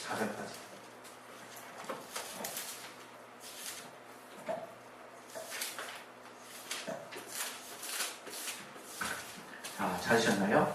4절까지. 자, 찾으셨나요?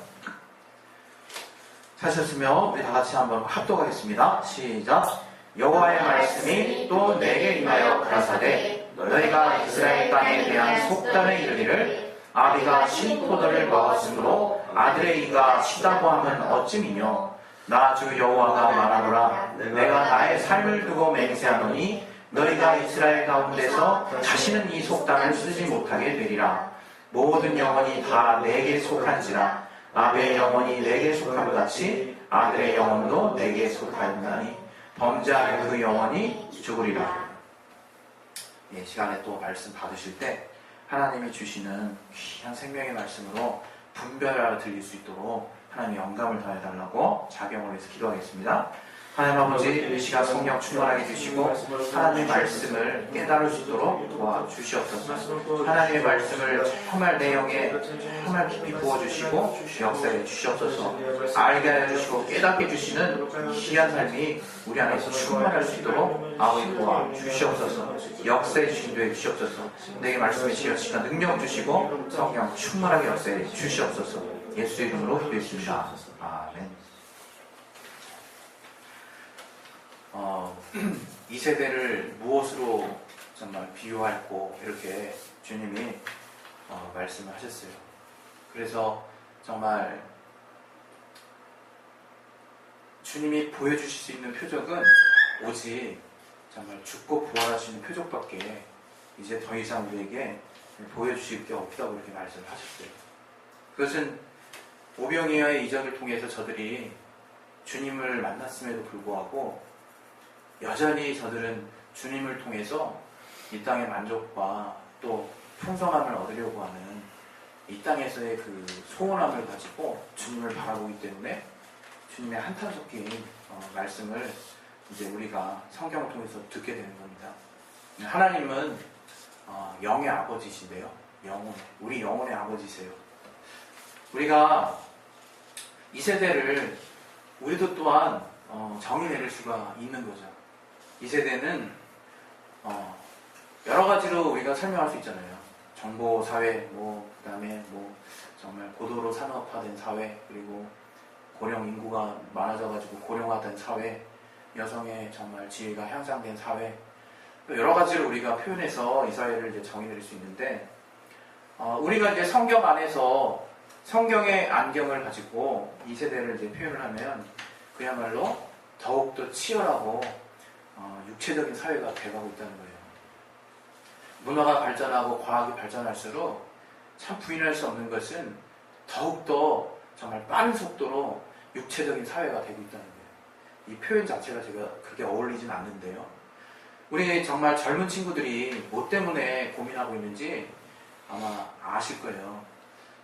찾으셨으면 우리 다 같이 한번 합독하겠습니다. 시작. 여호와의 말씀이 또 내게 임하여 가라사대 너희가 이스라엘 땅에 대한 속담을 이르기를 아비가 신포도를 먹었으므로 아들의 이가 시다고 하면 어찌미뇨. 나 주 여호와가 말하노라. 내가 나의 삶을 두고 맹세하노니 너희가 이스라엘 가운데서 다시는 이 속담을 쓰지 못하게 되리라. 모든 영혼이 다 내게 속한지라. 아비의 영혼이 내게 속함 같이 아들의 영혼도 내게 속하였나니 범죄한 그 영혼이 죽으리라. 예, 시간에 또 말씀 받으실 때 하나님이 주시는 귀한 생명의 말씀으로 분별하여 들릴 수 있도록 하나님 영감을 더해달라고 자경을 해서 기도하겠습니다. 하나님 아버지, 이 시간 성령 충만하게 주시고 하나님의 말씀을 깨달을 수 있도록 도와주시옵소서. 하나님의 말씀을 정말 내 영에 정말 깊이 부어주시고 역사해 주시옵소서. 알게 해주시고 깨닫게 해주시는 귀한 삶이 우리 안에서 충만할 수 있도록 아버지 도와주시옵소서. 역사해 주신도 해주시옵소서. 내게 말씀해 주시니까 능력 주시고 성령 충만하게 역사해 주시옵소서. 예수 이름으로 기도했습니다. 아멘. 이 세대를 무엇으로 정말 비유할고 이렇게 주님이 말씀을 하셨어요. 그래서 정말 주님이 보여주실 수 있는 표적은 오직 정말 죽고 부활하시는 표적밖에 이제 더 이상 우리에게 보여주실 게 없다고 이렇게 말씀을 하셨어요. 그것은 오병이어의 이적을 통해서 저들이 주님을 만났음에도 불구하고 여전히 저들은 주님을 통해서 이 땅의 만족과 또 풍성함을 얻으려고 하는 이 땅에서의 그 소원함을 가지고 주님을 바라보기 때문에 주님의 한탄 섞인 말씀을 이제 우리가 성경을 통해서 듣게 되는 겁니다. 하나님은 영의 아버지신데요. 우리 영혼의 아버지세요. 우리가 이 세대를 우리도 또한 정의 내릴 수가 있는 거죠. 이 세대는 여러 가지로 우리가 설명할 수 있잖아요. 정보 사회, 그다음에 정말 고도로 산업화된 사회, 그리고 고령 인구가 많아져가지고 고령화된 사회, 여성의 정말 지위가 향상된 사회, 여러 가지로 우리가 표현해서 이 사회를 이제 정의 내릴 수 있는데, 우리가 이제 성경 안에서 성경의 안경을 가지고 이 세대를 이제 표현을 하면 그야말로 더욱더 치열하고 육체적인 사회가 돼가고 있다는 거예요. 문화가 발전하고 과학이 발전할수록 참 부인할 수 없는 것은 더욱더 정말 빠른 속도로 육체적인 사회가 되고 있다는 거예요. 이 표현 자체가 제가 그렇게 어울리진 않는데요. 우리 정말 젊은 친구들이 뭐 때문에 고민하고 있는지 아마 아실 거예요.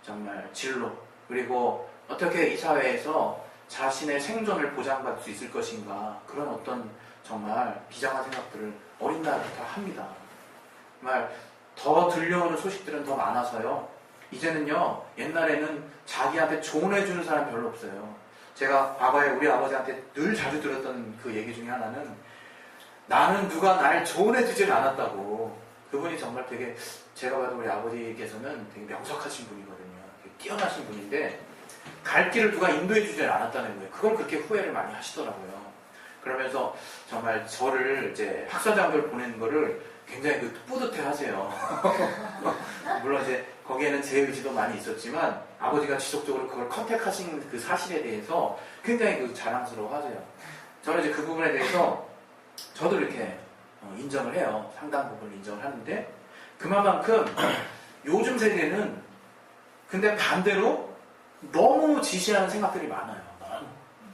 정말 진로, 그리고 어떻게 이 사회에서 자신의 생존을 보장받을 수 있을 것인가, 그런 어떤 정말 비장한 생각들을 어린 나이부터 합니다. 정말 더 들려오는 소식들은 더 많아서요. 이제는요, 옛날에는 자기한테 조언해주는 사람 별로 없어요. 제가 과거에 우리 아버지한테 늘 자주 들었던 그 얘기 중에 하나는, 나는 누가 날 조언해주질 않았다고. 그분이 정말 되게, 제가 봐도 우리 아버지께서는 되게 명석하신 분이거든요. 되게 뛰어나신 분인데 갈 길을 누가 인도해주질 않았다는 거예요. 그걸 그렇게 후회를 많이 하시더라고요. 그러면서 정말 저를 이제 학사장교를 보내는 거를 굉장히 뿌듯해 하세요. 물론 이제 거기에는 제 의지도 많이 있었지만 아버지가 지속적으로 그걸 컨택하신 그 사실에 대해서 굉장히 자랑스러워 하세요. 저는 이제 그 부분에 대해서 저도 이렇게 인정을 해요. 상당 부분 인정을 하는데, 그만큼 요즘 세대는 근데 반대로 너무 지시하는 생각들이 많아요.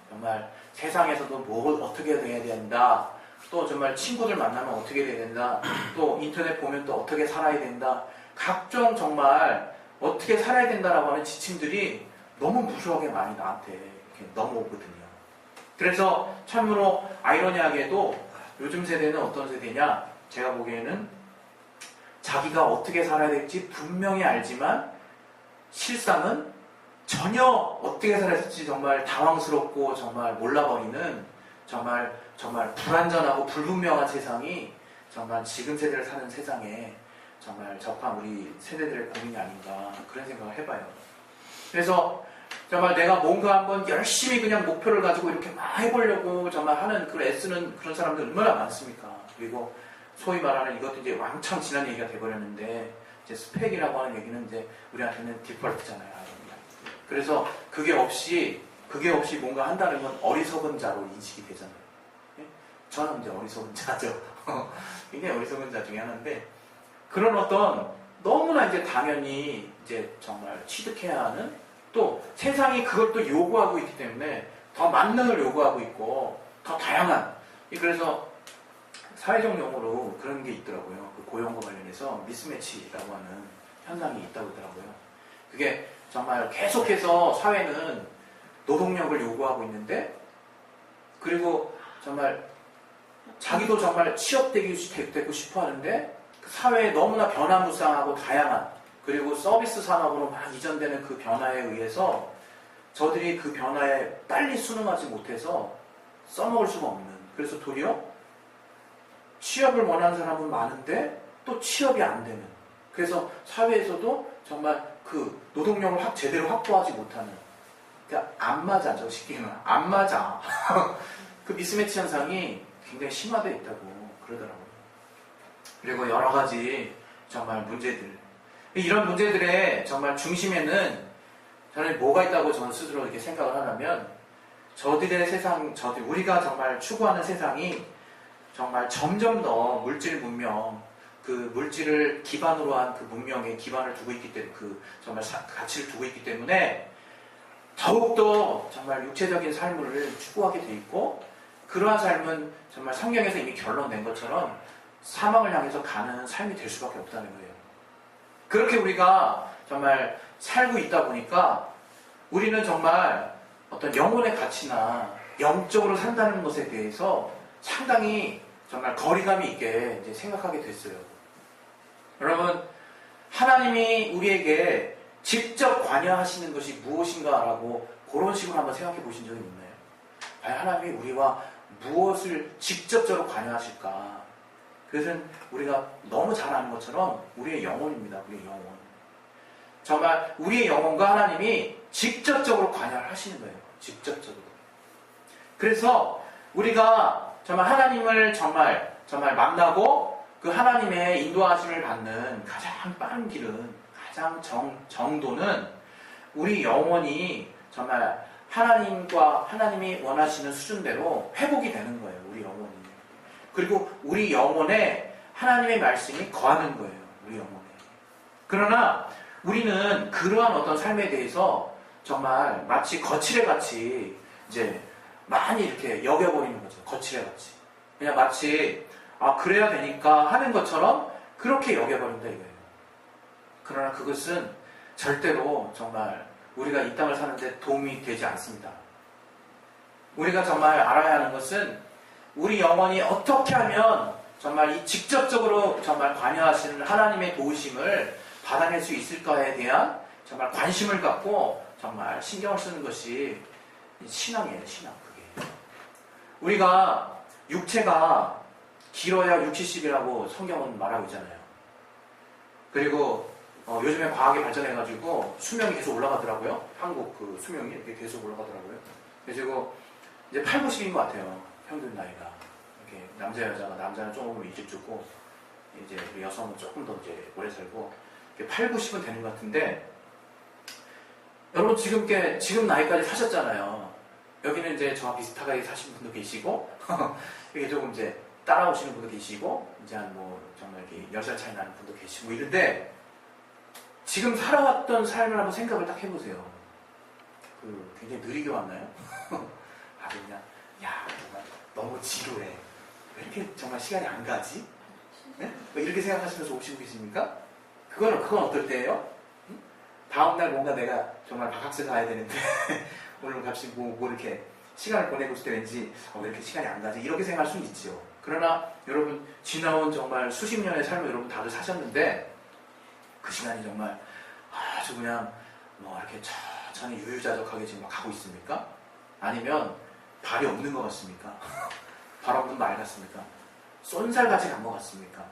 정말 세상에서도 뭐 어떻게 해야 된다, 또 정말 친구들 만나면 어떻게 해야 된다, 또 인터넷 보면 또 어떻게 살아야 된다, 각종 정말 어떻게 살아야 된다라고 하는 지침들이 너무 무수하게 많이 나한테 이렇게 넘어오거든요. 그래서 참으로 아이러니하게도 요즘 세대는 어떤 세대냐, 제가 보기에는 자기가 어떻게 살아야 될지 분명히 알지만 실상은 전혀 어떻게 살아야 될지 정말 당황스럽고 정말 몰라버리는 정말 불완전하고 불분명한 세상이 정말 지금 세대를 사는 세상에 정말 접한 우리 세대들의 고민이 아닌가 그런 생각을 해봐요. 그래서 정말 내가 뭔가 한번 열심히 그냥 목표를 가지고 이렇게 막 해보려고 정말 하는 그런 애쓰는 그런 사람들 얼마나 많습니까? 그리고 소위 말하는 이것도 이제 왕창 지난 얘기가 돼버렸는데 이제 스펙이라고 하는 얘기는 이제 우리한테는 디폴트잖아요. 그래서 그게 없이 뭔가 한다는 건 어리석은 자로 인식이 되잖아요. 예? 저는 이제 어리석은 자죠. 굉장히 어리석은 자 중에 하나인데 그런 어떤 너무나 이제 당연히 이제 정말 취득해야 하는 또 세상이 그걸 또 요구하고 있기 때문에 더 만능을 요구하고 있고 더 다양한 그래서 사회적 용어로 그런 게 있더라고요. 그 고용과 관련해서 미스매치라고 하는 현상이 있다고 하더라고요. 그게 정말 계속해서 사회는 노동력을 요구하고 있는데 그리고 정말 자기도 정말 취업되고 싶어 하는데 그 사회에 너무나 변화무쌍하고 다양한 그리고 서비스 산업으로 막 이전되는 그 변화에 의해서 저들이 그 변화에 빨리 순응하지 못해서 써먹을 수가 없는 그래서 도리어 취업을 원하는 사람은 많은데 또 취업이 안 되는 그래서 사회에서도 정말 그 노동력을 제대로 확보하지 못하는 그러니까 안 맞아 저 쉽게 말하면 안 맞아 그 미스매치 현상이 굉장히 심화되어 있다고 그러더라고요. 그리고 여러 가지 정말 문제들 이런 문제들의 정말 중심에는 저는 뭐가 있다고 저는 스스로 이렇게 생각을 하냐면 저들의 세상 우리가 정말 추구하는 세상이 정말 점점 더 물질 문명 그 물질을 기반으로 한 그 문명에 기반을 두고 있기 때문에 그 정말 가치를 두고 있기 때문에 더욱더 정말 육체적인 삶을 추구하게 돼 있고 그러한 삶은 정말 성경에서 이미 결론낸 것처럼 사망을 향해서 가는 삶이 될 수밖에 없다는 거예요. 그렇게 우리가 정말 살고 있다 보니까 우리는 정말 어떤 영혼의 가치나 영적으로 산다는 것에 대해서 상당히 정말 거리감이 있게 이제 생각하게 됐어요. 여러분, 하나님이 우리에게 직접 관여하시는 것이 무엇인가라고 그런 식으로 한번 생각해 보신 적이 있나요? 과연 하나님이 우리와 무엇을 직접적으로 관여하실까? 그것은 우리가 너무 잘 아는 것처럼 우리의 영혼입니다. 우리의 영혼. 정말 우리의 영혼과 하나님이 직접적으로 관여를 하시는 거예요. 직접적으로. 그래서 우리가 정말 하나님을 정말 만나고 그 하나님의 인도하심을 받는 가장 빠른 길은 가장 정도는 우리 영혼이 정말 하나님이 원하시는 수준대로 회복이 되는 거예요. 우리 영혼이. 그리고 우리 영혼에 하나님의 말씀이 거하는 거예요. 우리 영혼에. 그러나 우리는 그러한 어떤 삶에 대해서 정말 마치 거칠애같이 이제 많이 이렇게 여겨버리는 거죠. 거칠애같이. 그냥 마치 그래야 되니까 하는 것처럼 그렇게 여겨버린다 이거예요. 그러나 그것은 절대로 정말 우리가 이 땅을 사는데 도움이 되지 않습니다. 우리가 정말 알아야 하는 것은 우리 영혼이 어떻게 하면 정말 이 직접적으로 정말 관여하시는 하나님의 도우심을 받아낼 수 있을까에 대한 정말 관심을 갖고 정말 신경을 쓰는 것이 신앙이에요. 신앙 그게. 우리가 육체가 길어야 60, 70이라고 성경은 말하고 있잖아요. 그리고 요즘에 과학이 발전해가지고 수명이 계속 올라가더라고요. 한국 그 수명이 이렇게 계속 올라가더라고요. 그리고 이제 8, 90인 것 같아요. 평균 나이가. 이렇게 남자는 조금 일찍 죽고 이제 우리 여성은 조금 더 이제 오래 살고 8, 90은 되는 것 같은데 여러분 지금 나이까지 사셨잖아요. 여기는 이제 저와 비슷하게 사신 분도 계시고 이게 조금 이제 따라오시는 분도 계시고 이제 한 뭐 정말 이렇게 10살 차이 나는 분도 계시고 이런데 지금 살아왔던 삶을 한번 생각을 딱 해보세요. 굉장히 느리게 왔나요? 아주 그냥 정말 너무 지루해. 왜 이렇게 정말 시간이 안 가지? 네? 이렇게 생각하시면서 오시고 계십니까? 그건 어떨 때예요? 다음날 뭔가 내가 정말 바캉스 가야 되는데 오늘 갑자기 뭐 이렇게 시간을 보내고 있을 때 왠지 왜 이렇게 시간이 안 가지? 이렇게 생각할 수는 있죠. 그러나 여러분 지나온 정말 수십 년의 삶을 여러분 다들 사셨는데 그 시간이 정말 아주 그냥 이렇게 천천히 유유자적하게 지금 막 가고 있습니까? 아니면 발이 없는 것 같습니까? 바람도 맑았습니까? 쏜살같이 간 것 같습니까?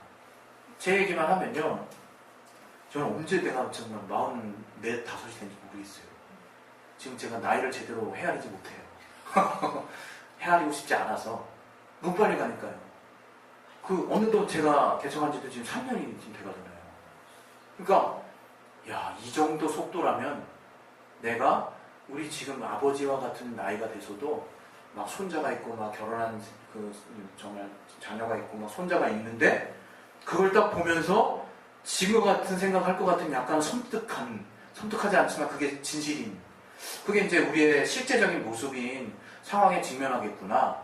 제 얘기만 하면요. 저는 언제 내가 정말 44, 5이 된지 모르겠어요. 지금 제가 나이를 제대로 헤아리지 못해요. 헤아리고 싶지 않아서 너무 빨리 가니까요. 어느덧 제가 개척한 지도 지금 3년이 지금 돼가잖아요. 그러니까 야, 이 정도 속도라면 내가 우리 지금 아버지와 같은 나이가 돼서도 막 손자가 있고 막 결혼한 정말 자녀가 있고 막 손자가 있는데 그걸 딱 보면서 지금과 같은 생각할 것 같은 약간 섬뜩하지 않지만 그게 진실인, 그게 이제 우리의 실제적인 모습인 상황에 직면하겠구나,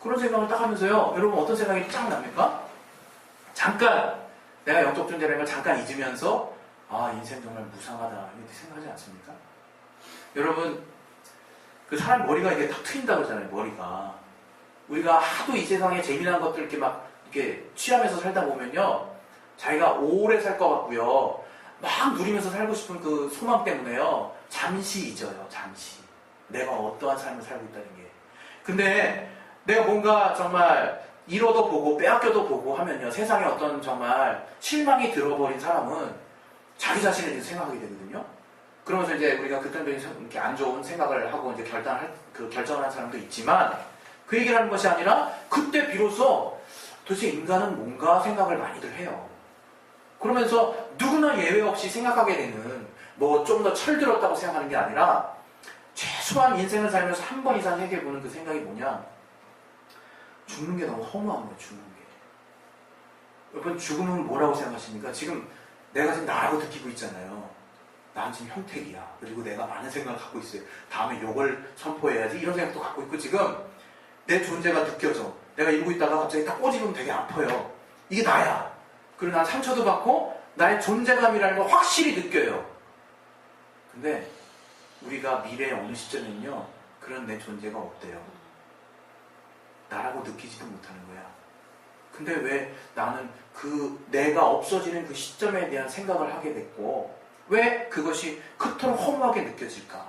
그런 생각을 딱 하면서요, 여러분 어떤 생각이 쫙 납니까? 잠깐 내가 영적 존재라는 걸 잠깐 잊으면서 아, 인생 정말 무상하다 이렇게 생각하지 않습니까? 여러분, 그 사람 머리가 이게 탁 트인다고 그러잖아요. 머리가, 우리가 하도 이 세상에 재미난 것들 이렇게 막 이렇게 취하면서 살다 보면요, 자기가 오래 살 것 같고요, 막 누리면서 살고 싶은 그 소망 때문에요, 잠시 잊어요. 잠시 내가 어떠한 삶을 살고 있다는 게. 근데 내가 뭔가 정말 잃어도 보고 빼앗겨도 보고 하면요, 세상에 어떤 정말 실망이 들어버린 사람은 자기 자신에 대해서 생각하게 되거든요. 그러면서 이제 우리가 극단적인 이렇게 안 좋은 생각을 하고 이제 결정을 한 사람도 있지만, 그 얘기를 하는 것이 아니라 그때 비로소 도대체 인간은 뭔가 생각을 많이들 해요. 그러면서 누구나 예외 없이 생각하게 되는, 뭐 좀 더 철들었다고 생각하는 게 아니라 최소한 인생을 살면서 한 번 이상 해결해보는 그 생각이 뭐냐, 죽는 게 너무 허무한 거예요. 죽는 게. 여러분, 죽음은 뭐라고 생각하십니까? 지금 내가 지금 나라고 느끼고 있잖아요. 난 지금 형택이야. 그리고 내가 많은 생각을 갖고 있어요. 다음에 요걸 선포해야지 이런 생각도 갖고 있고, 지금 내 존재가 느껴져. 내가 이러고 있다가 갑자기 딱 꼬집으면 되게 아파요. 이게 나야. 그리고 난 상처도 받고 나의 존재감이라는 걸 확실히 느껴요. 근데 우리가 미래의 어느 시점에는요, 그런 내 존재가 없대요. 나라고 느끼지도 못하는 거야. 근데 왜 나는 내가 없어지는 그 시점에 대한 생각을 하게 됐고, 왜 그것이 그토록 허무하게 느껴질까?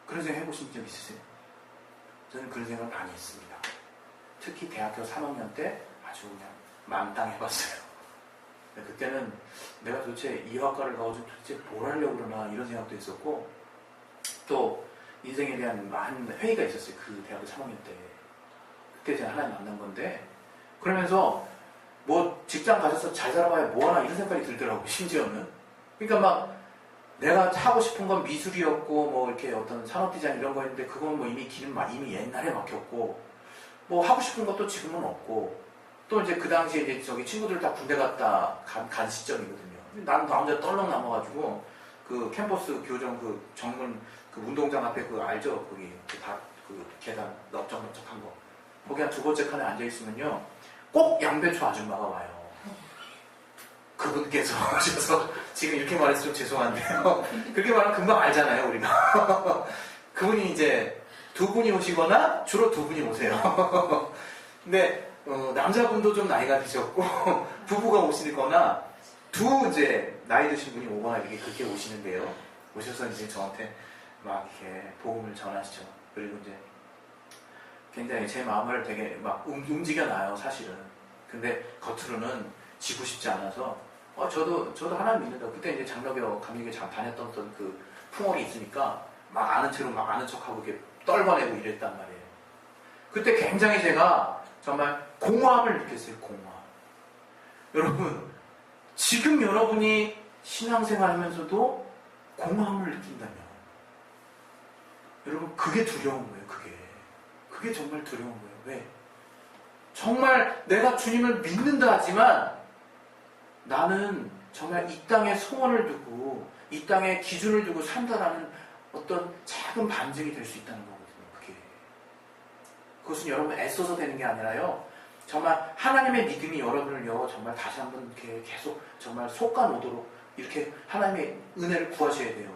그런 생각 해보신 적 있으세요? 저는 그런 생각을 많이 했습니다. 특히 대학교 3학년 때 아주 그냥 망당해봤어요. 그때는 내가 도대체 이 학과를 가가지고 도대체 뭘 하려고 그러나 이런 생각도 했었고, 또 인생에 대한 많은 회의가 있었어요. 그 대학교 3학년 때. 그때 제가 하나님 만난 건데, 그러면서 뭐 직장 가셔서 잘 살아봐야 뭐하나 이런 생각이 들더라고요. 심지어는. 그러니까 막 내가 하고 싶은 건 미술이었고 뭐 이렇게 어떤 산업 디자인 이런 거였는데, 그건 뭐 이미 길은 이미 옛날에 막혔고, 뭐 하고 싶은 것도 지금은 없고, 또 이제 그 당시에 이제 저기 친구들 다 군대 갔다 간 시점이거든요. 나는 나 혼자 떨렁 남아가지고 그 캠퍼스 교정 그 정문 그 운동장 앞에 그 알죠? 거기 그 계단 넓적넓적한 거, 거기 한 두 번째 칸에 앉아 있으면요, 꼭 양배추 아줌마가 와요. 그분께서 오셔서, 지금 이렇게 말해서 좀 죄송한데요, 그렇게 말하면 금방 알잖아요, 우리가. 그분이 이제 두 분이 오시거나 주로 두 분이 오세요. 근데 남자분도 좀 나이가 드셨고 부부가 오시거나 이제 나이 드신 분이 오거나 이렇게 그렇게 오시는데요. 오셔서 이제 저한테 막 이렇게 복음을 전하시죠. 그리고 이제 굉장히 제 마음을 되게 막 움직여놔요, 사실은. 근데 겉으로는 지고 싶지 않아서 저도 하나님 믿는다. 그때 이제 장로교 감리교에 다녔던 그 풍월이 있으니까 막 아는 채로 막 아는 척하고 이렇게 떨궈내고 이랬단 말이에요. 그때 굉장히 제가 정말 공허함을 느꼈어요. 공허함. 여러분, 지금 여러분이 신앙생활 하면서도 공허함을 느낀다면, 여러분, 그게 두려운 거예요. 그게 정말 두려운 거예요. 왜? 정말 내가 주님을 믿는다 하지만 나는 정말 이 땅에 소원을 두고 이 땅에 기준을 두고 산다라는 어떤 작은 반증이 될 수 있다는 거거든요. 그것은 여러분 애써서 되는 게 아니라요, 정말 하나님의 믿음이 여러분을요, 정말 다시 한번 이렇게 계속 정말 솎아놓도록 이렇게 하나님의 은혜를 구하셔야 돼요.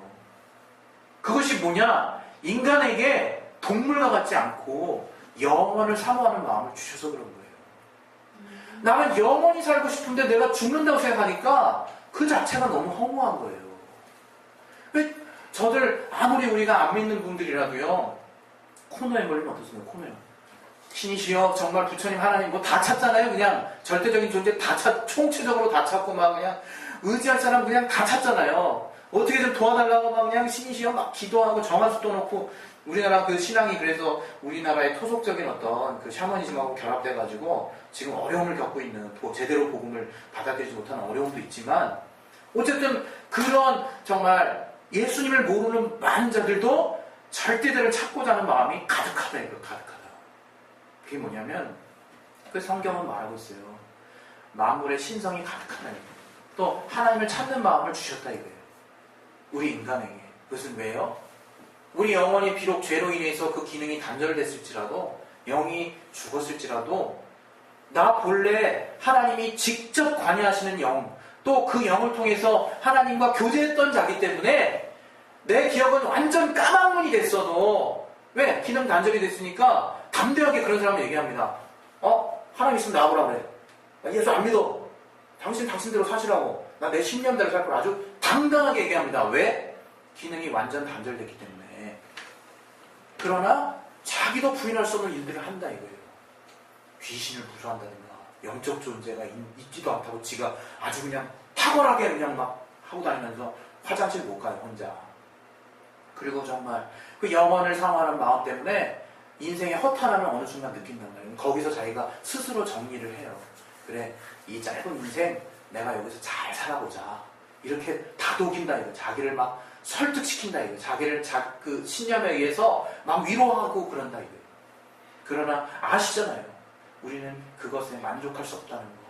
그것이 뭐냐? 인간에게 동물과 같지 않고 영원을 사모하는 마음을 주셔서 그런 거예요. 나는 영원히 살고 싶은데 내가 죽는다고 생각하니까 그 자체가 너무 허무한 거예요. 왜 저들 아무리 우리가 안 믿는 분들이라도요, 코너에 걸리면 어떻습니까? 코너에 신이시여 정말 부처님 하나님 뭐 다 찾잖아요. 그냥 절대적인 존재 다 총체적으로 다 찾고 막 그냥 의지할 사람 그냥 다 찾잖아요. 어떻게 좀 도와달라고 막 그냥 신이시여 막 기도하고 정화수도 놓고 우리나라 그 신앙이 그래서 우리나라의 토속적인 어떤 그 샤머니즘하고 결합돼가지고 지금 어려움을 겪고 있는 제대로 복음을 받아들이지 못하는 어려움도 있지만 어쨌든 그런 정말 예수님을 모르는 많은 자들도 절대들을 찾고자 하는 마음이 가득하다 이거 가득하다. 그게 뭐냐면 그 성경은 말하고 있어요. 만물의 신성이 가득하다 이거. 또 하나님을 찾는 마음을 주셨다 이거예요. 우리 인간에게. 그것은 왜요? 우리 영혼이 비록 죄로 인해서 그 기능이 단절됐을지라도 영이 죽었을지라도 나 본래 하나님이 직접 관여하시는 영 또 그 영을 통해서 하나님과 교제했던 자기 때문에 내 기억은 완전 까막눈이 됐어도 왜? 기능 단절이 됐으니까 담대하게 그런 사람을 얘기합니다. 하나님 있으면 나와보라 그래. 나 예수 안 믿어. 당신대로 사시라고. 나 내 10년대로 살 거라 아주 당당하게 얘기합니다. 왜? 기능이 완전 단절됐기 때문에. 그러나 자기도 부인할 수 없는 일들을 한다 이거예요. 귀신을 부수한다든가 영적 존재가 있지도 않다고 지가 아주 그냥 탁월하게 그냥 막 하고 다니면서 화장실 못 가요 혼자. 그리고 정말 그 영혼을 사모하는 마음 때문에 인생의 허탈함을 어느 순간 느낀단 말이에요. 거기서 자기가 스스로 정리를 해요. 그래 이 짧은 인생 내가 여기서 잘 살아보자 이렇게 다독인다 이거. 자기를 막 설득시킨다 이거. 자기를 그 신념에 의해서 막 위로하고 그런다 이거. 그러나 아시잖아요. 우리는 그것에 만족할 수 없다는 거.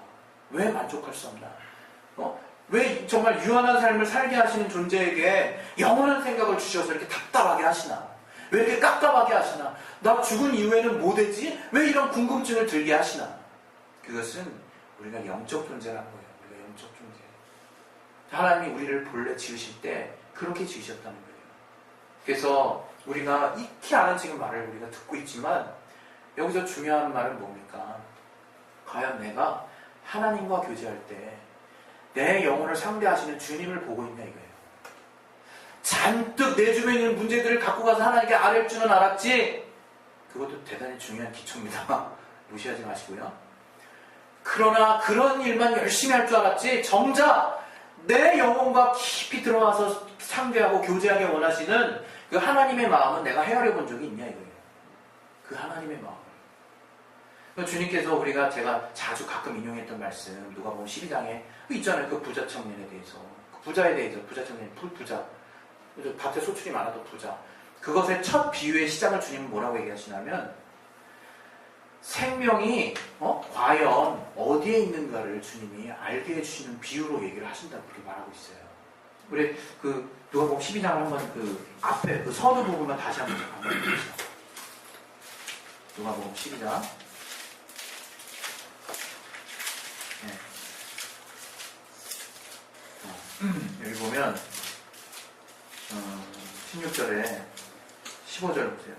왜 만족할 수 없나? 왜 정말 유한한 삶을 살게 하시는 존재에게 영원한 생각을 주셔서 이렇게 답답하게 하시나? 왜 이렇게 깝깝하게 하시나? 나 죽은 이후에는 뭐 되지? 왜 이런 궁금증을 들게 하시나? 그것은 우리가 영적 존재라는 거예요. 우리가 영적 존재. 하나님이 우리를 본래 지으실 때 그렇게 지으셨다는 거예요. 그래서 우리가 익히 아는 지금 말을 우리가 듣고 있지만 여기서 중요한 말은 뭡니까? 과연 내가 하나님과 교제할 때 내 영혼을 상대하시는 주님을 보고 있냐 이거예요. 잔뜩 내 주변에 있는 문제들을 갖고 가서 하나님께 아뢰을 줄은 알았지? 그것도 대단히 중요한 기초입니다. 무시하지 마시고요. 그러나 그런 일만 열심히 할 줄 알았지 정작 내 영혼과 깊이 들어와서 상대하고 교제하기 원하시는 그 하나님의 마음은 내가 헤아려 본 적이 있냐 이거예요. 그 하나님의 마음. 주님께서 제가 자주 가끔 인용했던 말씀 누가복음 12장에 있잖아요. 그 부자 청년에 대해서 그 부자에 대해서 부자 청년 부자 밭에 소출이 많아도 부자 그것의 첫 비유의 시작을 주님은 뭐라고 얘기하시냐면 생명이 과연 어디에 있는가를 주님이 알게 해주시는 비유로 얘기를 하신다고 그렇게 말하고 있어요. 우리 그 누가복음 12장을 한번 그 앞에 그 서두 부분만 다시 한번 보시죠. 누가복음 12장 여기 보면 16절에 15절 보세요.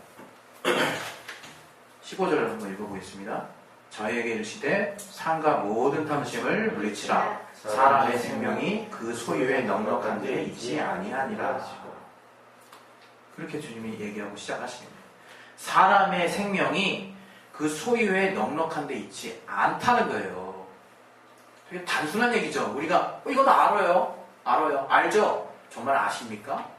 15절을 한번 읽어보겠습니다. 저에게 이르시되 산과 모든 탐심을 물리치라. 사람의 생명이 그 소유에 넉넉한 데 있지 아니하니라. 그렇게 주님이 얘기하고 시작하십니다. 사람의 생명이 그 소유에 넉넉한 데 있지 않다는 거예요. 되게 단순한 얘기죠. 우리가 이건 알아요. 알죠? 정말 아십니까?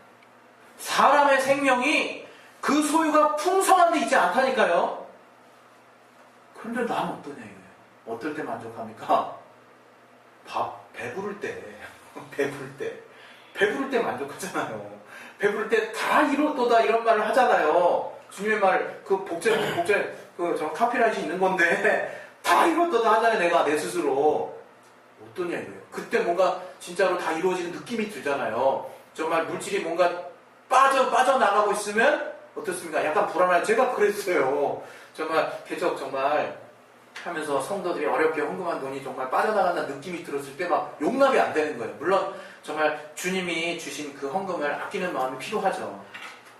사람의 생명이 그 소유가 풍성한 데 있지 않다니까요. 그런데 난 어떠냐 이거예요. 어떨 때 만족합니까? 배부를 때 배부를 때 만족하잖아요. 배부를 때 다 이렇도다 이런 말을 하잖아요. 주님의 말 저 카피라이트 있는 건데 다 이렇도다 하잖아요. 내가 내 스스로 어떠냐 이거예요. 그때 뭔가 진짜로 다 이루어지는 느낌이 들잖아요. 정말 물질이 뭔가 빠져나가고 있으면 어떻습니까? 약간 불안해요. 제가 그랬어요. 정말 계속 정말 하면서 성도들이 어렵게 헌금한 돈이 정말 빠져나간다는 느낌이 들었을 때 막 용납이 안 되는 거예요. 물론 정말 주님이 주신 그 헌금을 아끼는 마음이 필요하죠.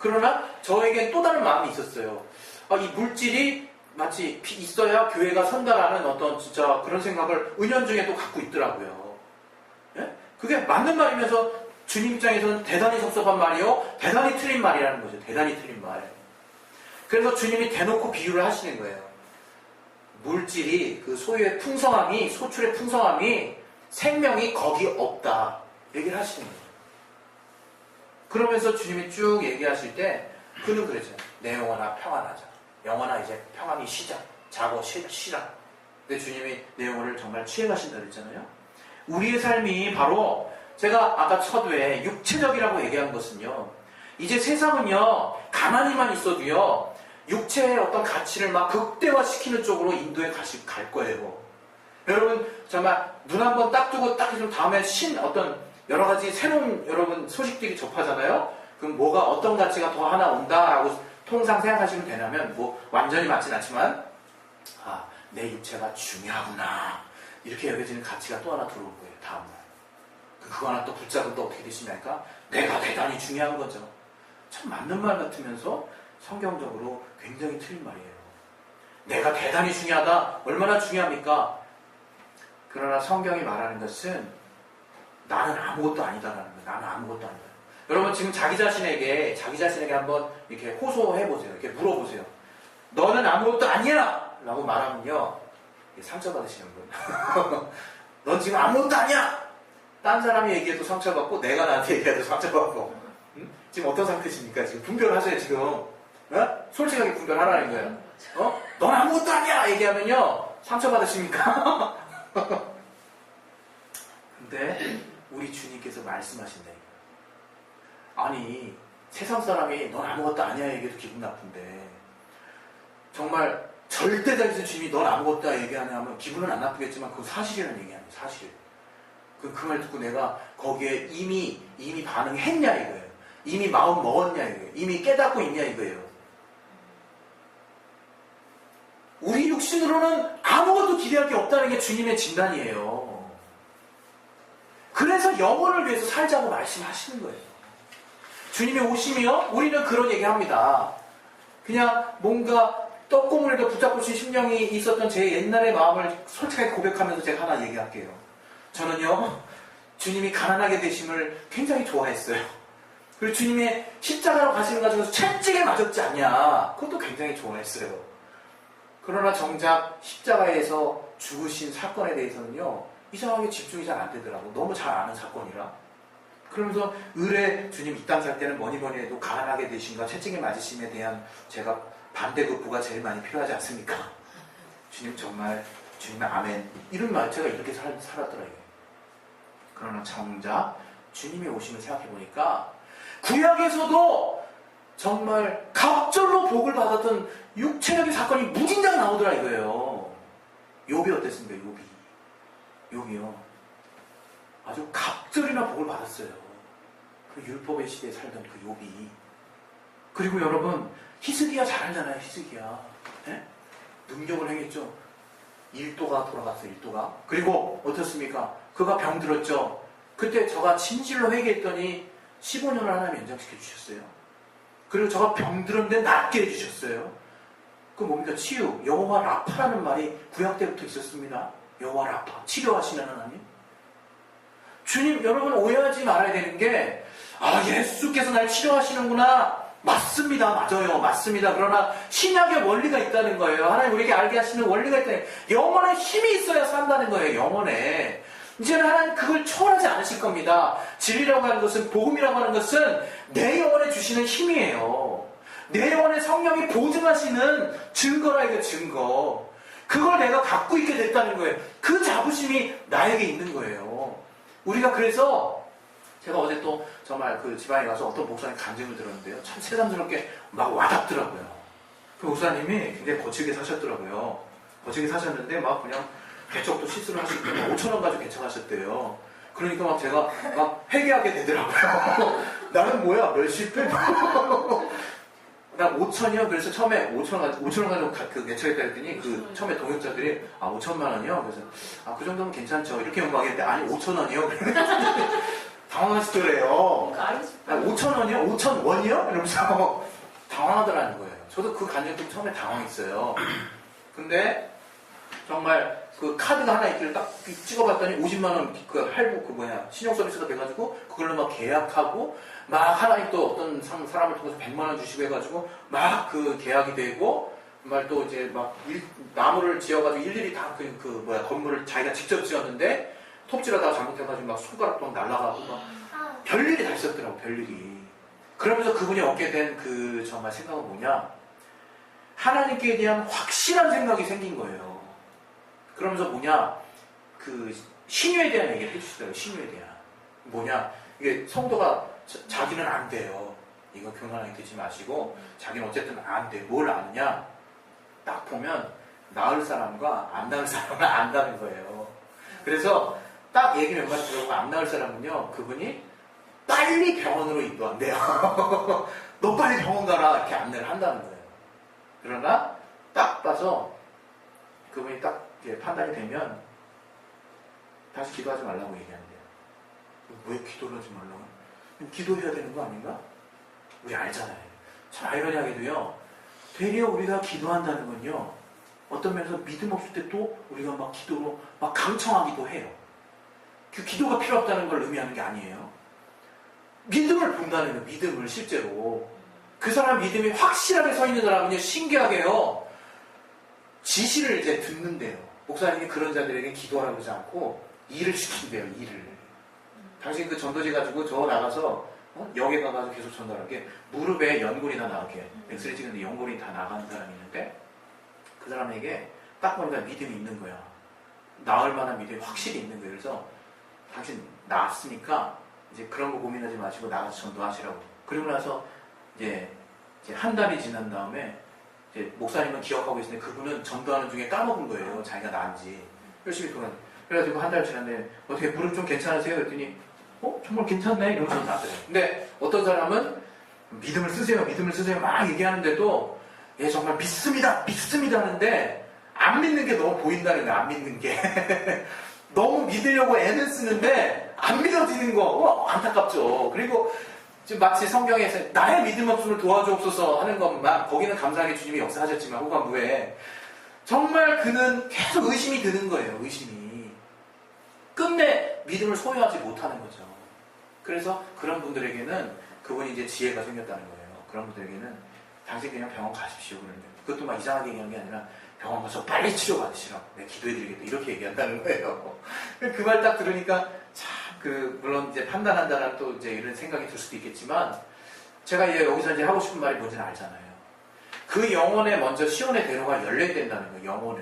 그러나 저에겐 또 다른 마음이 있었어요. 이 물질이 마치 있어야 교회가 선다라는 어떤 진짜 그런 생각을 은연중에도 갖고 있더라고요. 예? 그게 맞는 말이면서 주님 입장에서는 대단히 섭섭한 말이요. 대단히 틀린 말이라는 거죠. 대단히 틀린 말. 그래서 주님이 대놓고 비유를 하시는 거예요. 물질이 그 소유의 풍성함이 소출의 풍성함이 생명이 거기 없다 얘기를 하시는 거예요. 그러면서 주님이 쭉 얘기하실 때 그는 그랬죠. 내 영혼아 평안하자. 영혼아 이제 평안이 쉬자. 자고 쉬라. 근데 주님이 내 영혼을 정말 취해가신다 그랬잖아요. 우리의 삶이 바로 제가 아까 서두에 육체적이라고 얘기한 것은요. 이제 세상은요. 가만히만 있어도요. 육체의 어떤 가치를 막 극대화시키는 쪽으로 인도에 갈 거예요. 여러분 정말 눈 한번 딱 뜨고 딱 해주면 다음에 어떤 여러 가지 새로운 여러분 소식들이 접하잖아요. 그럼 뭐가 어떤 가치가 더 하나 온다라고 통상 생각하시면 되냐면 뭐 완전히 맞진 않지만 내 육체가 중요하구나 이렇게 여겨지는 가치가 또 하나 들어올 거예요. 다음날 그거 하나 또 붙잡으면 또 어떻게 되시냐니까 내가 대단히 중요한 거죠. 참 맞는 말 같으면서 성경적으로 굉장히 틀린 말이에요. 내가 대단히 중요하다. 얼마나 중요합니까? 그러나 성경이 말하는 것은 나는 아무것도 아니다라는 거예요. 나는 아무것도 아니다. 여러분 지금 자기 자신에게 한번 이렇게 호소해보세요. 이렇게 물어보세요. 너는 아무것도 아니야! 라고 말하면요. 상처받으시는 분. 넌 지금 아무것도 아니야! 딴 사람이 얘기해도 상처받고 내가 나한테 얘기해도 상처받고. 응? 지금 어떤 상태십니까? 지금 분별하세요 지금. 어? 솔직하게 분별하라는 거예요. 넌 아무것도 아니야! 얘기하면요. 상처받으십니까? 근데 우리 주님께서 말씀하신다. 아니 세상 사람이 넌 아무것도 아니야 얘기해도 기분 나쁜데 정말 절대적인 주님이 넌 아무것도 얘기하냐 하면 기분은 안 나쁘겠지만 그건 사실이라는 얘기합니다. 사실. 그 말 듣고 내가 거기에 이미 반응했냐 이거예요. 이미 마음 먹었냐 이거예요. 이미 깨닫고 있냐 이거예요. 우리 육신으로는 아무것도 기대할 게 없다는 게 주님의 진단이에요. 그래서 영혼을 위해서 살자고 말씀하시는 거예요. 주님이 오시면 우리는 그런 얘기합니다. 그냥 뭔가 떡고물에도 붙잡고 싶은 심령이 있었던 제 옛날의 마음을 솔직하게 고백하면서 제가 하나 얘기할게요. 저는요 주님이 가난하게 되심을 굉장히 좋아했어요. 그리고 주님의 십자가로 가시는 거 가지고 채찍에 맞았지 않냐 그것도 굉장히 좋아했어요. 그러나 정작 십자가에서 죽으신 사건에 대해서는요 이상하게 집중이 잘 안 되더라고. 너무 잘 아는 사건이라. 그러면서 을에 주님 이 땅 살 때는 뭐니 해도 가난하게 되신과 채찍에 맞으심에 대한 제가 반대급부가 제일 많이 필요하지 않습니까? 주님 정말 주님의 아멘 이런 말 제가 이렇게 살았더라고요. 그러나 정작 주님이 오심을 생각해보니까 구약에서도 정말 갑절로 복을 받았던 육체적인 사건이 무진장 나오더라 이거예요. 욥이 어땠습니까? 욥이요. 아주 갑절이나 복을 받았어요. 그 율법의 시대에 살던 그 욥이. 그리고 여러분 히스기야 잘 알잖아요. 히스기야. 네? 능력을 행했죠. 일도가 돌아갔어요. 일도가. 그리고 어떻습니까? 그가 병들었죠. 그때 저가 진실로 회개했더니 15년을 하나님 연장시켜 주셨어요. 그리고 저가 병들었는데 낫게 해주셨어요. 그 뭡니까? 치유. 여호와 라파라는 말이 구약 때부터 있었습니다. 여호와 라파. 치료하시는 하나님. 주님, 여러분 오해하지 말아야 되는 게 예수께서 날 치료하시는구나. 맞습니다. 맞아요. 맞습니다. 그러나 신약의 원리가 있다는 거예요. 하나님 우리에게 알게 하시는 원리가 있다는 거예요. 영혼에 힘이 있어야 산다는 거예요. 영혼에. 이제는 하나님 그걸 초월하지 않으실 겁니다. 진리라고 하는 것은, 복음이라고 하는 것은 내 영혼에 주시는 힘이에요. 내 영혼에 성령이 보증하시는 증거라 이거 증거. 그걸 내가 갖고 있게 됐다는 거예요. 그 자부심이 나에게 있는 거예요. 우리가 그래서 제가 어제 또 정말 그 지방에 가서 어떤 목사님 간증을 들었는데요. 참 새삼스럽게 막 와닿더라고요. 그 목사님이 굉장히 거칠게 사셨더라고요. 거칠게 사셨는데 막 그냥 개척도 실수를 하시고 5,000원 가지고 개척하셨대요. 그러니까 막 제가 막 회개하게 되더라고요. 나는 뭐야 몇십 배? 나 5,000이요? 그래서 처음에 5,000원 가지고 그 개척했다 했더니 그 처음에 동역자들이 5천만 원이요? 그래서 그 정도면 괜찮죠. 이렇게 연구하겠는데 아니 5,000원이요? 당황하시더래요. 5,000원이요? 5,000원이요? 이러면서 당황하더라는 거예요. 저도 그 간증 때 처음에 당황했어요. 근데 정말 그 카드가 하나 있길래 딱 찍어봤더니 50만원 그 할부 신용 서비스가 돼가지고 그걸로 막 계약하고 막 하나님 또 어떤 사람을 통해서 100만원 주시고 해가지고 막 그 계약이 되고 정말 또 이제 막 나무를 지어가지고 일일이 다 건물을 자기가 직접 지었는데 톱질하다가 잘못해가지고 막 손가락도 날아가고 막 별일이 다 있었더라고, 별일이. 그러면서 그분이 얻게 된 그 정말 생각은 뭐냐? 하나님께 대한 확실한 생각이 생긴 거예요. 그러면서 뭐냐? 그 신유에 대한 얘기를 해주시더라고요. 신유에 대한. 뭐냐? 이게 성도가 자기는 안 돼요. 이거 교만하게 듣지 마시고 자기는 어쨌든 안 돼. 뭘 아느냐? 딱 보면 낳을 사람과 안 낳을 사람은 안다는 거예요. 그래서 딱 얘기 몇 마디 들어보면 안 낳을 사람은요, 그분이 빨리 병원으로 인도한대요. 너 빨리 병원 가라 이렇게 안내를 한다는 거예요. 그러나 딱 봐서 그분이 딱 판단이 되면 다시 기도하지 말라고 얘기한대요. 왜 기도를 하지 말라고? 기도해야 되는 거 아닌가? 우리 알잖아요. 참 아이러니하게도요, 되려 우리가 기도한다는 건요, 어떤 면에서 믿음 없을 때 또 우리가 막 기도로 막 강청하기도 해요. 그 기도가 필요 없다는 걸 의미하는 게 아니에요. 믿음을 본다는 거예요. 믿음을 실제로. 그 사람 믿음이 확실하게 서 있는 사람은요, 신기하게요, 지시를 이제 듣는데요. 목사님이 그런 자들에게 기도하라고 그러지 않고 일을 시킨대요. 일을. 당신 그 전도지 가지고 저 나가서 역에 가가지고 계속 전달하게 무릎에 연골이 다 나게 엑스레이 찍는데 연골이 다 나가는 사람이 있는데 그 사람에게 딱 보니까 믿음이 있는 거야. 나을 만한 믿음이 확실히 있는 거예요. 그래서 당신 나았으니까 이제 그런 거 고민하지 마시고 나가서 전도하시라고. 그리고 나서 이제 한 달이 지난 다음에 이제 목사님은 기억하고 있는데 그분은 전도하는 중에 까먹은 거예요. 자기가 나은지. 열심히 돌아. 그래가지고 한 달 지났는데 어떻게 무릎 좀 괜찮으세요? 그랬더니 정말 괜찮네? 이러면서 나더래요. 근데 어떤 사람은 믿음을 쓰세요 막 얘기하는데도 정말 믿습니다 하는데 안 믿는 게 너무 보인다는 거야. 안 믿는 게 너무 믿으려고 애는 쓰는데 안 믿어지는 거 안타깝죠. 그리고 지금 마치 성경에서 나의 믿음 없음을 도와주옵소서 하는 것만, 거기는 감사하게 주님이 역사하셨지만 후반부에 정말 그는 계속 의심이 드는 거예요. 의심이 끝내 믿음을 소유하지 못하는 거죠. 그래서 그런 분들에게는 그분이 이제 지혜가 생겼다는 거예요. 그런 분들에게는 당신 그냥 병원 가십시오. 그러는데 그것도 막 이상하게 얘기하는 게 아니라 병원 가서 빨리 치료받으시라고. 내가 기도해드리겠다. 이렇게 얘기한다는 거예요. 그 말 딱 들으니까 참, 물론 이제 판단한다는 또 이제 이런 생각이 들 수도 있겠지만, 제가 이제 여기서 이제 하고 싶은 말이 뭔지는 알잖아요. 그 영혼에 먼저 시온의 대로가 열려야 된다는 거예요.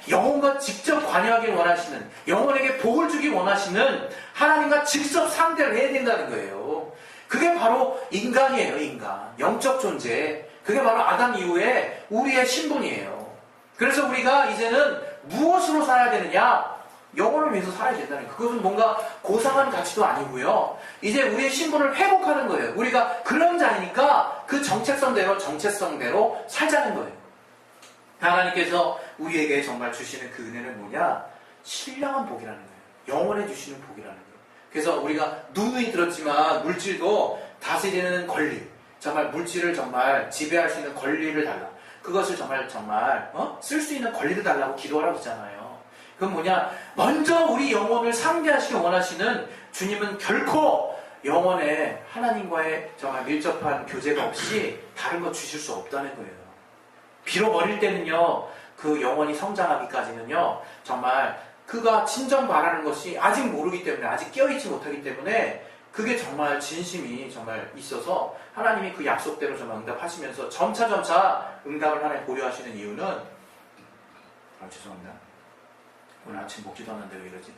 영혼과 직접 관여하길 원하시는, 영혼에게 복을 주길 원하시는 하나님과 직접 상대를 해야 된다는 거예요. 그게 바로 인간이에요. 인간. 영적 존재. 그게 바로 아담 이후에 우리의 신분이에요. 그래서 우리가 이제는 무엇으로 살아야 되느냐? 영혼을 위해서 살아야 된다는 거예요. 그것은 뭔가 고상한 가치도 아니고요. 이제 우리의 신분을 회복하는 거예요. 우리가 그런 자니까 그 정체성대로 살자는 거예요. 하나님께서 우리에게 정말 주시는 그 은혜는 뭐냐? 신령한 복이라는 거예요. 영원해 주시는 복이라는 거예요. 그래서 우리가 누누이 들었지만 물질도 다스리는 권리, 정말 물질을 정말 지배할 수 있는 권리를 달라. 그것을 정말 쓸 수 있는 권리를 달라고 기도하라고 했잖아요. 그건 뭐냐? 먼저 우리 영혼을 상대하시기 원하시는 주님은 결코 영혼에 하나님과의 정말 밀접한 교제가 없이 다른 거 주실 수 없다는 거예요. 비록 어릴 때는요, 그 영혼이 성장하기까지는요, 정말 그가 진정 바라는 것이 아직 모르기 때문에, 아직 깨어있지 못하기 때문에 그게 정말 진심이 정말 있어서 하나님이 그 약속대로 정말 응답하시면서 점차 응답을 하나님 고려하시는 이유는, 죄송합니다. 오늘 아침 먹지도 않았는데 왜 이러지?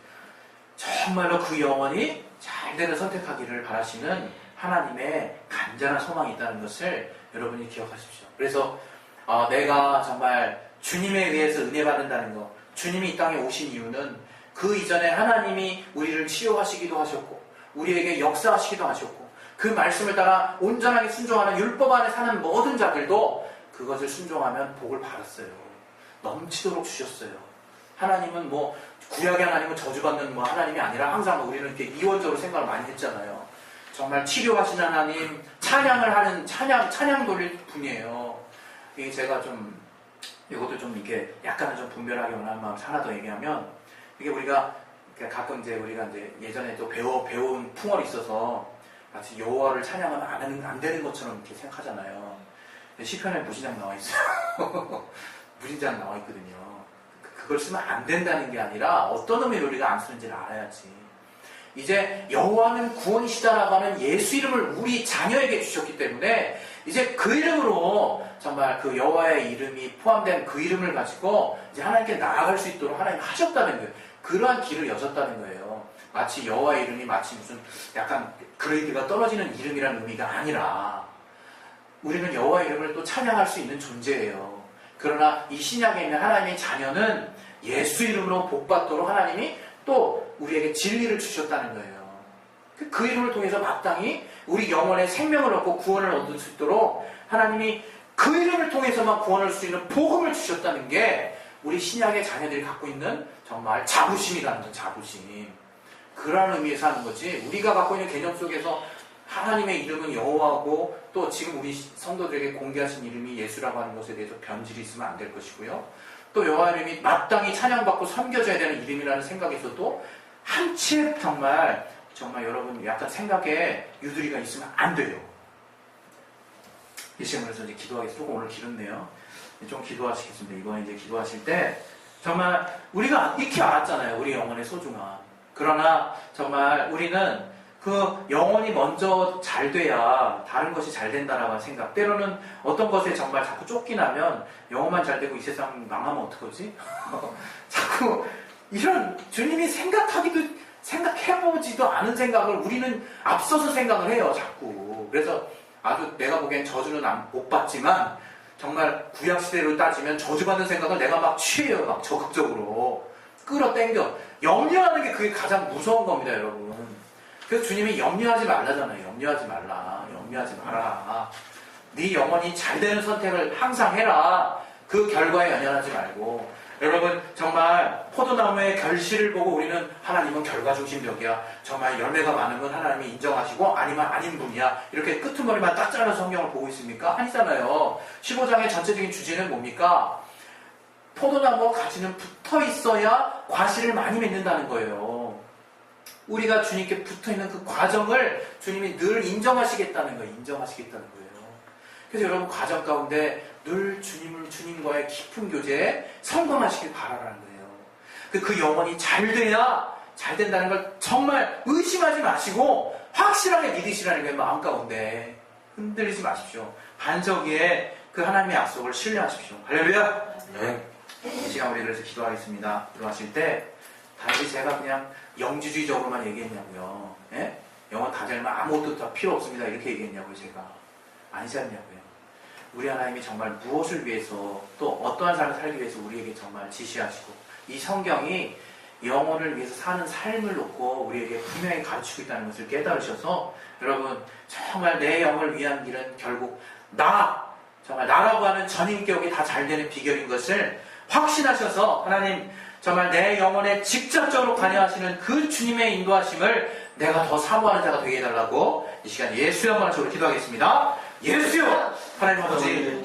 정말로 그 영혼이 잘 되는 선택하기를 바라시는 하나님의 간절한 소망이 있다는 것을 여러분이 기억하십시오. 그래서 내가 정말 주님에 의해서 은혜 받는다는 것, 주님이 이 땅에 오신 이유는 그 이전에 하나님이 우리를 치유하시기도 하셨고 우리에게 역사하시기도 하셨고 그 말씀을 따라 온전하게 순종하는 율법 안에 사는 모든 자들도 그것을 순종하면 복을 받았어요. 넘치도록 주셨어요. 하나님은 구약의 하나님은 저주받는 하나님이 아니라 항상 우리는 이렇게 이원적으로 생각을 많이 했잖아요. 정말 치료하시는 하나님, 찬양을 하는 찬양 돌릴 분이에요. 이게 제가 이것도 이렇게 약간은 좀 분별하게 원하는 마음에서 하나 더 얘기하면, 이게 우리가 가끔 우리가 예전에 또 배운 풍월이 있어서 마치 여호와를 찬양하면 안 되는 것처럼 이렇게 생각하잖아요. 시편에 무진장 나와 있어요. 무진장 나와 있거든요. 그걸 쓰면 안 된다는 게 아니라 어떤 의미로 우리가 안 쓰는지를 알아야지. 이제 여호와는 구원이시다라고 하는 예수 이름을 우리 자녀에게 주셨기 때문에 이제 그 이름으로 정말 그 여호와의 이름이 포함된 그 이름을 가지고 이제 하나님께 나아갈 수 있도록 하나님 하셨다는 거예요. 그러한 길을 여셨다는 거예요. 마치 여호와의 이름이 마치 무슨 약간 그레이드가 떨어지는 이름이라는 의미가 아니라 우리는 여호와의 이름을 또 찬양할 수 있는 존재예요. 그러나 이 신약에 있는 하나님의 자녀는 예수 이름으로 복받도록 하나님이 또 우리에게 진리를 주셨다는 거예요. 그 이름을 통해서 마땅히 우리 영혼의 생명을 얻고 구원을 얻을 수 있도록 하나님이 그 이름을 통해서만 구원을 할 수 있는 복음을 주셨다는 게 우리 신약의 자녀들이 갖고 있는 정말 자부심이라는 건 자부심. 그러한 의미에서 하는 거지 우리가 갖고 있는 개념 속에서 하나님의 이름은 여호와고 또 지금 우리 성도들에게 공개하신 이름이 예수라고 하는 것에 대해서 변질이 있으면 안 될 것이고요. 또 여호와 이름이 마땅히 찬양받고 섬겨져야 되는 이름이라는 생각에서도 한 채 정말 여러분 약간 생각에 유두리가 있으면 안 돼요. 이 시간에서 이제 기도하겠습니다. 조금 오늘 길었네요. 좀 기도하시겠습니다. 이번에 이제 기도하실 때 정말 우리가 익히 알았잖아요. 우리 영혼의 소중함. 그러나 정말 우리는 그 영혼이 먼저 잘 돼야 다른 것이 잘 된다라고 하는 생각. 때로는 어떤 것에 정말 자꾸 쫓기나면 영혼만 잘 되고 이 세상 망하면 어떡하지? 자꾸 이런 주님이 생각해보지도 않은 생각을 우리는 앞서서 생각을 해요. 자꾸. 그래서 아주 내가 보기엔 저주는 못 받지만 정말 구약시대로 따지면 저주받는 생각을 내가 막 취해요. 막 적극적으로. 끌어당겨. 염려하는 게 그게 가장 무서운 겁니다, 여러분. 그래서 주님이 염려하지 말라잖아요. 염려하지 마라. 네 영혼이 잘 되는 선택을 항상 해라. 그 결과에 연연하지 말고. 여러분 정말 포도나무의 결실을 보고 우리는 하나님은 결과 중심적이야. 정말 열매가 많으면 하나님이 인정하시고 아니면 아닌 분이야. 이렇게 끄트머리만 딱 잘라서 성경을 보고 있습니까? 아니잖아요. 15장의 전체적인 주제는 뭡니까? 포도나무와 가지는 붙어 있어야 과실을 많이 맺는다는 거예요. 우리가 주님께 붙어있는 그 과정을 주님이 늘 인정하시겠다는 거예요. 그래서 여러분 과정 가운데 늘 주님과의 깊은 교제에 성공하시길 바라라는 거예요. 그 영혼이 잘 돼야 잘 된다는 걸 정말 의심하지 마시고 확실하게 믿으시라는 거예요. 마음 가운데 흔들리지 마십시오. 반석 위에 그 하나님의 약속을 신뢰하십시오. 할렐루야. 네. 이 시간 우리 그래서 기도하겠습니다. 기도하실 때 단지 제가 그냥 영지주의적으로만 얘기했냐고요. 예? 영혼 다 잘면 아무것도 다 필요 없습니다. 이렇게 얘기했냐고요. 제가. 아니지 않냐고요. 우리 하나님이 정말 무엇을 위해서 또 어떠한 삶을 살기 위해서 우리에게 정말 지시하시고 이 성경이 영혼을 위해서 사는 삶을 놓고 우리에게 분명히 가르치고 있다는 것을 깨달으셔서 여러분 정말 내 영을 위한 길은 결국 정말 나라고 하는 전인격이 다 잘 되는 비결인 것을 확신하셔서 하나님 정말 내 영혼에 직접적으로 관여하시는 그 주님의 인도하심을 내가 더 사모하는 자가 되게 해달라고 이 시간 예수의 한번 저로 기도하겠습니다. 예수여! 하나님 아버지